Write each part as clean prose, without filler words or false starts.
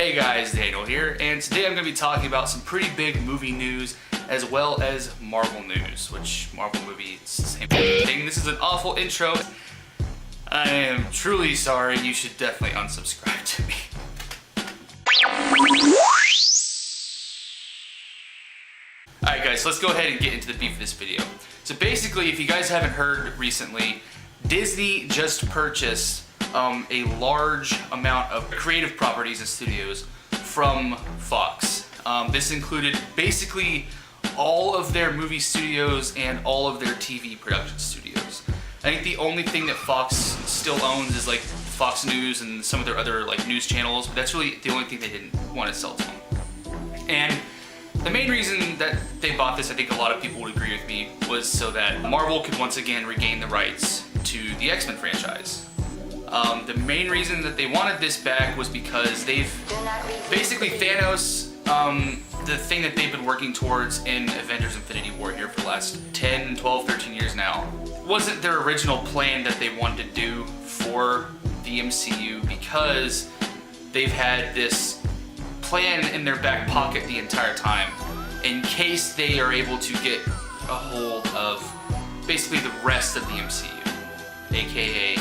Hey guys, Daniel here, and today I'm going to be talking about some pretty big movie news as well as Marvel news, which Marvel movie, it's the same thing. This is an awful intro. I am truly sorry. You should definitely unsubscribe to me. Alright guys, so let's go ahead and get into the beef of this video. So basically, if you guys haven't heard recently, Disney just purchased a large amount of creative properties and studios from Fox. This included basically all of their movie studios and all of their TV production studios. I think the only thing that Fox still owns is like Fox News and some of their other like news channels, but that's really the only thing they didn't want to sell to them. And the main reason that they bought this, I think a lot of people would agree with me, was so that Marvel could once again regain the rights to the X-Men franchise. The main reason that they wanted this back was because they've basically Thanos, the thing that they've been working towards in Avengers Infinity War here for the last 10, 12, 13 years now, wasn't their original plan that they wanted to do for the MCU, because they've had this plan in their back pocket the entire time in case they are able to get a hold of basically the rest of the MCU, aka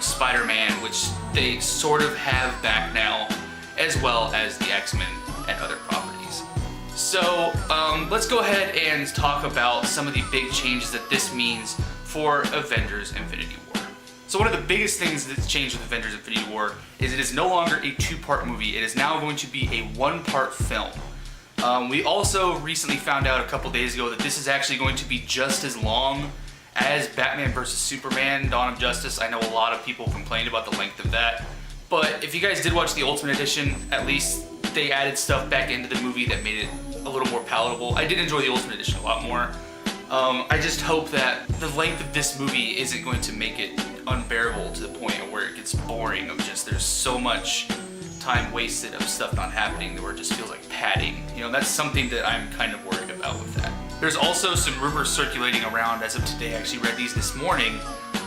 Spider-Man, which they sort of have back now, as well as the X-Men and other properties. So let's go ahead and talk about some of the big changes that this means for Avengers Infinity War. So one of the biggest things that's changed with Avengers Infinity War is it is no longer a two-part movie. It is now going to be a one-part film. We also recently found out a couple days ago that this is actually going to be just as long as Batman vs. Superman, Dawn of Justice. I know a lot of people complained about the length of that, but if you guys did watch the Ultimate Edition, at least they added stuff back into the movie that made it a little more palatable. I did enjoy the Ultimate Edition a lot more. I just hope that the length of this movie isn't going to make it unbearable to the point where it gets boring of just there's so much time wasted of stuff not happening where it just feels like padding. That's something that I'm kind of worried about with that. There's also some rumors circulating around as of today, I actually read these this morning,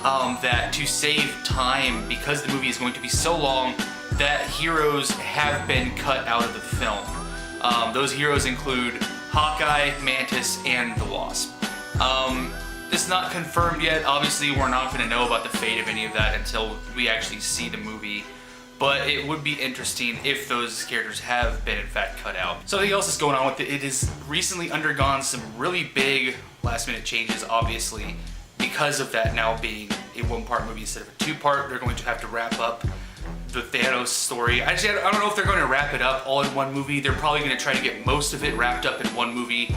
that to save time, because the movie is going to be so long, that heroes have been cut out of the film. Those heroes include Hawkeye, Mantis, and the Wasp. It's not confirmed yet. Obviously, we're not going to know about the fate of any of that until we actually see the movie. But it would be interesting if those characters have been in fact cut out. Something else is going on with it. It has recently undergone some really big last minute changes, obviously. Because of that now being a one-part movie instead of a two-part, they're going to have to wrap up the Thanos story. Actually, I don't know if they're going to wrap it up all in one movie. They're probably going to try to get most of it wrapped up in one movie.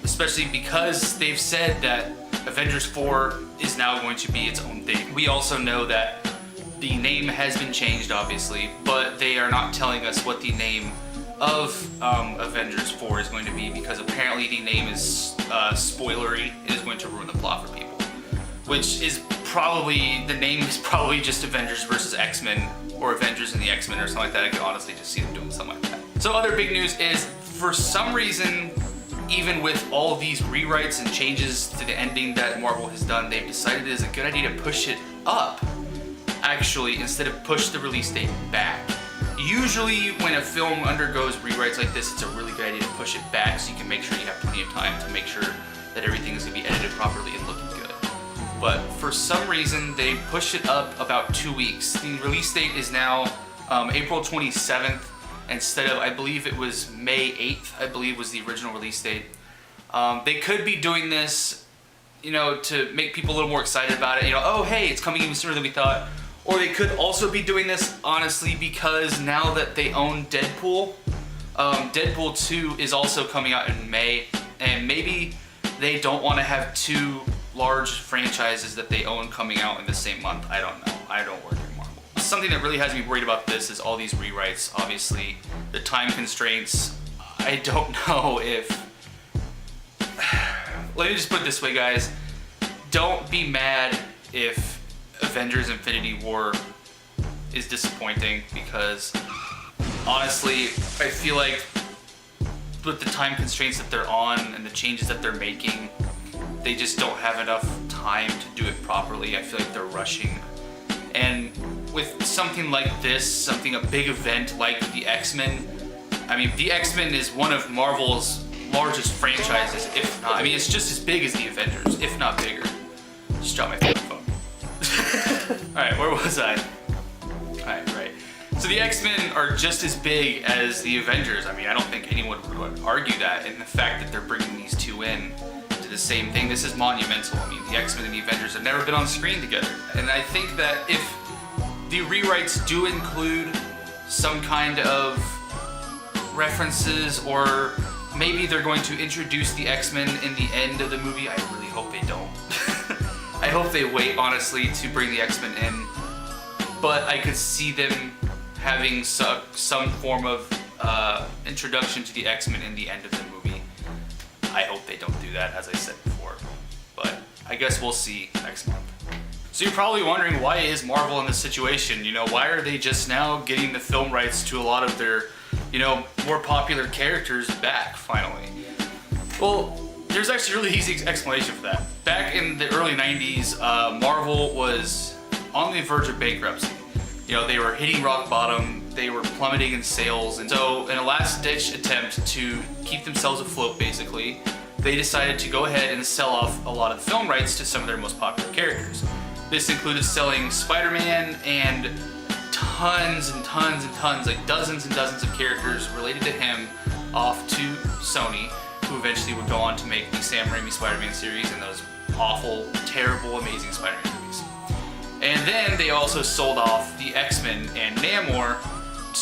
Especially because they've said that Avengers 4 is now going to be its own thing. We also know that the name has been changed, obviously, but they are not telling us what the name of Avengers 4 is going to be, because apparently the name is spoilery. It is going to ruin the plot for people, which is probably, the name is probably just Avengers vs. X-Men, or Avengers and the X-Men or something like that. I could honestly just see them doing something like that. So other big news is, for some reason, even with all of these rewrites and changes to the ending that Marvel has done, they've decided it is a good idea to push it up, actually, instead of push the release date back. Usually when a film undergoes rewrites like this, it's a really good idea to push it back so you can make sure you have plenty of time to make sure that everything is going to be edited properly and looking good. But for some reason, they pushed it up about 2 weeks. The release date is now April 27th, instead of, I believe it was May 8th, I believe was the original release date. They could be doing this, to make people a little more excited about it. Oh, hey, it's coming even sooner than we thought. Or they could also be doing this, honestly, because now that they own Deadpool, Deadpool 2 is also coming out in May, and maybe they don't want to have two large franchises that they own coming out in the same month. I don't know. I don't work in Marvel. Something that really has me worried about this is all these rewrites, obviously, the time constraints. I don't know if... Let me just put it this way, guys. Don't be mad if Avengers Infinity War is disappointing, because honestly, I feel like with the time constraints that they're on and the changes that they're making, they just don't have enough time to do it properly. I feel like they're rushing. And with something like this, a big event like the X-Men, I mean, the X-Men is one of Marvel's largest franchises, if not, I mean, it's just as big as the Avengers, if not bigger. Just dropped my phone. Alright, where was I? Alright, right. So the X-Men are just as big as the Avengers. I mean, I don't think anyone would argue that, and the fact that they're bringing these two in to the same thing, this is monumental. I mean, the X-Men and the Avengers have never been on screen together. And I think that if the rewrites do include some kind of references, or maybe they're going to introduce the X-Men in the end of the movie, I really hope they don't. I hope they wait, honestly, to bring the X-Men in, but I could see them having some form of introduction to the X-Men in the end of the movie. I hope they don't do that, as I said before, but I guess we'll see next month. So you're probably wondering, why is Marvel in this situation? You know, why are they just now getting the film rights to a lot of their, you know, more popular characters back, finally? Well, there's actually a really easy explanation for that. Back in the early 90s, Marvel was on the verge of bankruptcy. You know, they were hitting rock bottom, they were plummeting in sales, and so in a last-ditch attempt to keep themselves afloat, basically, they decided to go ahead and sell off a lot of the film rights to some of their most popular characters. This included selling Spider-Man and tons and tons and tons, like dozens and dozens of characters related to him, off to Sony, who eventually would go on to make the Sam Raimi Spider-Man series and those awful, terrible, amazing Spider-Man movies. And then they also sold off the X-Men and Namor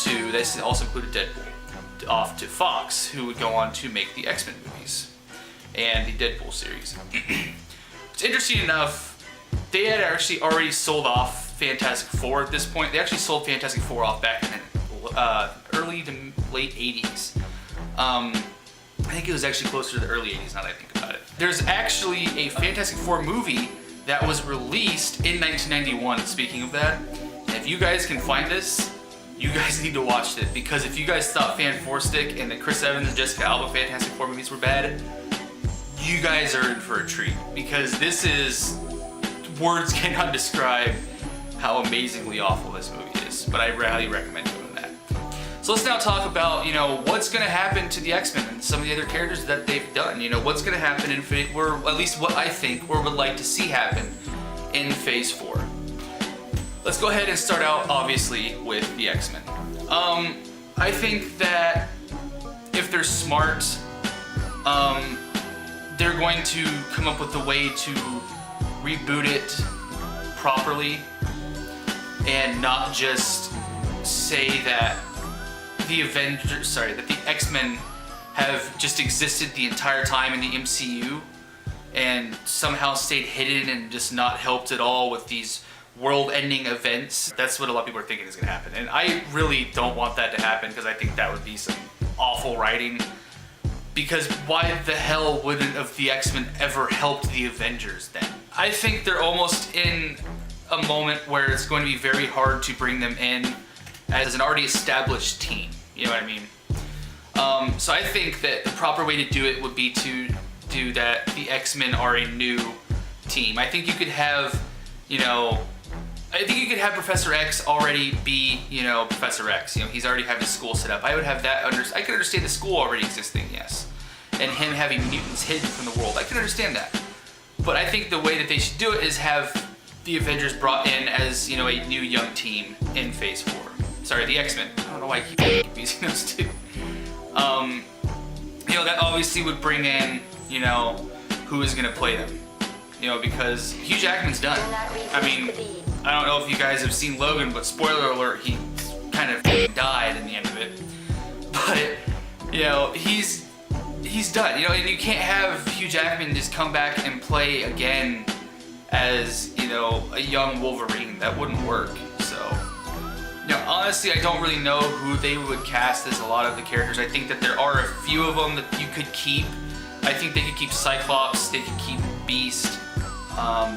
to, this also included Deadpool, off to Fox, who would go on to make the X-Men movies and the Deadpool series. It's interesting enough, they had actually already sold off Fantastic Four at this point. They actually sold Fantastic Four off back in the early to late 80s. I think it was actually closer to the early 80s now that I think about it. There's actually a Fantastic Four movie that was released in 1991, speaking of that. And if you guys can find this, you guys need to watch it, because if you guys thought Fan Four Stick and the Chris Evans and Jessica Alba Fantastic Four movies were bad, you guys are in for a treat, because this is, words cannot describe how amazingly awful this movie is, but I highly recommend doing that. So let's now talk about, you know, what's going to happen to the X-Men and some of the other characters that they've done. You know, what's going to happen in Phase, or at least what I think or would like to see happen in Phase 4. Let's go ahead and start out, obviously, with the X-Men. I think that if they're smart, they're going to come up with a way to reboot it properly and not just say that the X-Men have just existed the entire time in the MCU and somehow stayed hidden and just not helped at all with these world-ending events. That's what a lot of people are thinking is going to happen, and I really don't want that to happen, because I think that would be some awful writing. Because why the hell wouldn't have the X-Men ever helped the Avengers then? I think they're almost in a moment where it's going to be very hard to bring them in as an already established team. You know what I mean? So I think that the proper way to do it would be to do that the X-Men are a new team. I think you could have, you know, I think you could have Professor X already be, you know, Professor X. You know, he's already have his school set up. I would have that I could understand the school already existing, yes. And him having mutants hidden from the world. I can understand that. But I think the way that they should do it is have the Avengers brought in as, you know, a new young team in Phase 4. Sorry, the X-Men. I don't know why I keep using those two. You know, that obviously would bring in, you know, who is going to play them. You know, because Hugh Jackman's done. I mean, I don't know if you guys have seen Logan, but spoiler alert, he kind of died in the end of it. But, you know, he's done. You know, and you can't have Hugh Jackman just come back and play again as, you know, a young Wolverine. That wouldn't work. So, you know, honestly, I don't really know who they would cast as a lot of the characters. I think that there are a few of them that you could keep. I think they could keep Cyclops, they could keep Beast,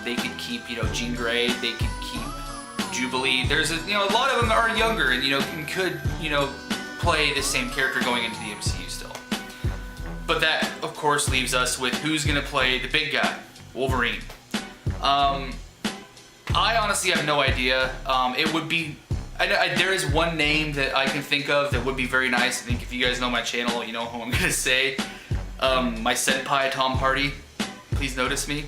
they could keep, you know, Jean Grey, they could keep Jubilee. There's a, you know, a lot of them are younger and, you know, could, you know, play the same character going into the MCU still. But that, of course, leaves us with who's gonna play the big guy, Wolverine. I honestly have no idea. It would be, there is one name that I can think of that would be very nice. I think if you guys know my channel, you know who I'm gonna say. My senpai, Tom Hardy. Please notice me.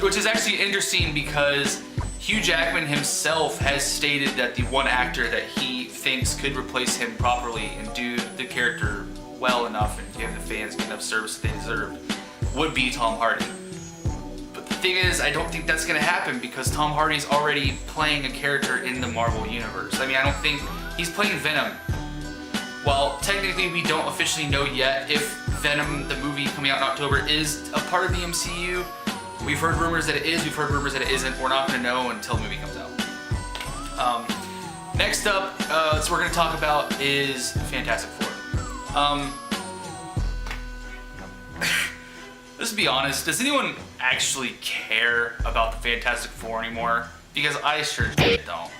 Which is actually interesting because Hugh Jackman himself has stated that the one actor that he thinks could replace him properly and do the character well enough and give the fans enough service that they deserve would be Tom Hardy. But the thing is, I don't think that's gonna happen because Tom Hardy's already playing a character in the Marvel Universe. I mean, I don't think he's playing Venom. While technically we don't officially know yet if Venom, the movie coming out in October, is a part of the MCU. We've heard rumors that it is, we've heard rumors that it isn't. We're not gonna know until the movie comes out. Next up, so we're gonna talk about is Fantastic Four. Let's be honest, does anyone actually care about the Fantastic Four anymore? Because I sure don't.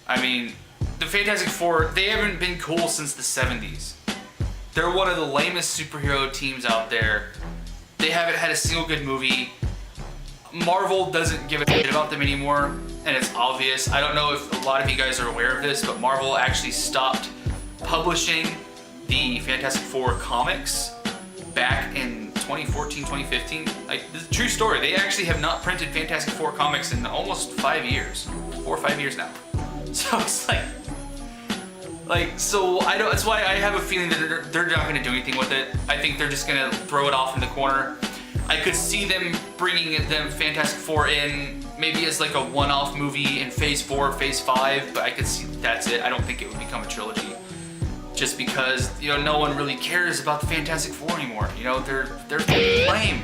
I mean, the Fantastic Four, they haven't been cool since the 70s. They're one of the lamest superhero teams out there. They haven't had a single good movie. Marvel doesn't give a shit about them anymore, and it's obvious. I don't know if a lot of you guys are aware of this, but Marvel actually stopped publishing the Fantastic Four comics back in 2014, 2015. Like, this is a true story. They actually have not printed Fantastic Four comics in almost 5 years. 4 or 5 years now. So it's so I don't, that's why I have a feeling that they're not gonna do anything with it. I think they're just gonna throw it off in the corner. I could see them bringing them Fantastic Four in maybe as like a one-off movie in Phase 4, Phase 5, but I could see that's it. I don't think it would become a trilogy. Just because, you know, no one really cares about the Fantastic Four anymore. You know, they're lame.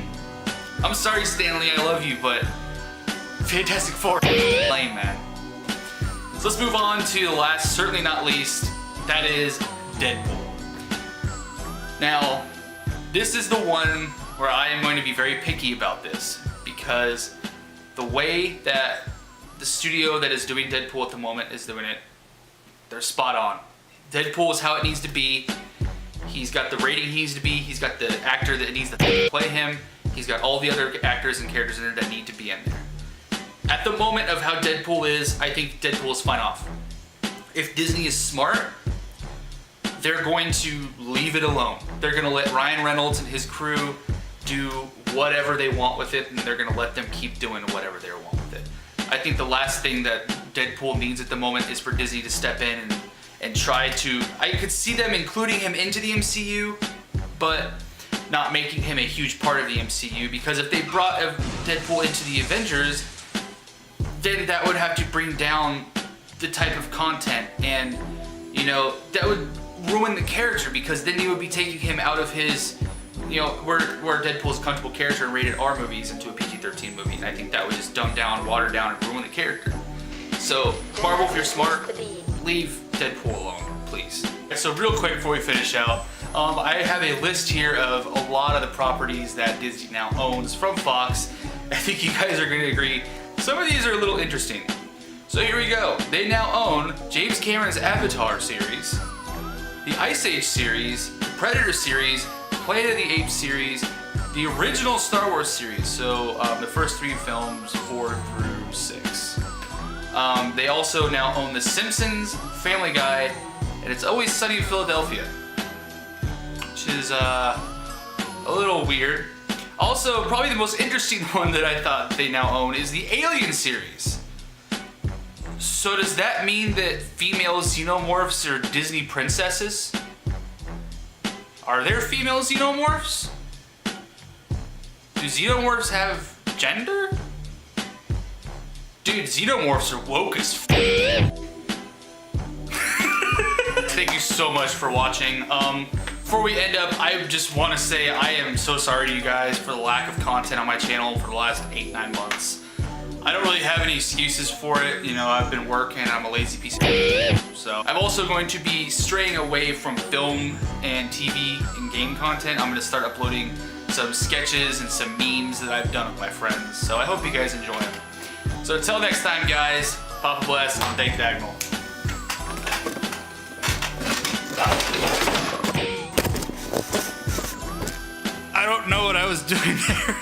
I'm sorry, Stanley, I love you, but Fantastic Four lame, man. So let's move on to the last, certainly not least, that is Deadpool. Now, this is the one where I am going to be very picky about this because the way that the studio that is doing Deadpool at the moment is doing it, they're spot on. Deadpool is how it needs to be. He's got the rating he needs to be. He's got the actor that needs to play him. He's got all the other actors and characters in there that need to be in there. At the moment of how Deadpool is, I think Deadpool is fine off. If Disney is smart, they're going to leave it alone. They're gonna let Ryan Reynolds and his crew do whatever they want with it, and they're gonna let them keep doing whatever they want with it. I think the last thing that Deadpool needs at the moment is for Disney to step in and try to, I could see them including him into the MCU, but not making him a huge part of the MCU, because if they brought Deadpool into the Avengers, then that would have to bring down the type of content, and you know, that would ruin the character, because then you would be taking him out of his, you know, where Deadpool's a comfortable character in rated R movies into a PG-13 movie, and I think that would just dumb down, water down, and ruin the character. So Marvel, if you're smart, leave Deadpool alone, please. So real quick before we finish out, I have a list here of a lot of the properties that Disney now owns from Fox. I think you guys are going to agree. Some of these are a little interesting. So here we go. They now own James Cameron's Avatar series, the Ice Age series, the Predator series, Planet of the Apes series, the original Star Wars series, so the first 3 films, 4 through 6. They also now own The Simpsons, Family Guy, and It's Always Sunny in Philadelphia, which is a little weird. Also, probably the most interesting one that I thought they now own is the Alien series. So does that mean that female xenomorphs are Disney princesses? Are there female xenomorphs? Do xenomorphs have gender? Dude, xenomorphs are woke as f***. Thank you so much for watching. Before we end up, I just want to say I am so sorry to you guys for the lack of content on my channel for the last 8-9 months. I don't really have any excuses for it. You know, I've been working, I'm a lazy piece of shit. So I'm also going to be straying away from film and TV and game content. I'm going to start uploading some sketches and some memes that I've done with my friends. So I hope you guys enjoy them. So until next time, guys, Papa bless and thank Dagnol. I don't know what I was doing there.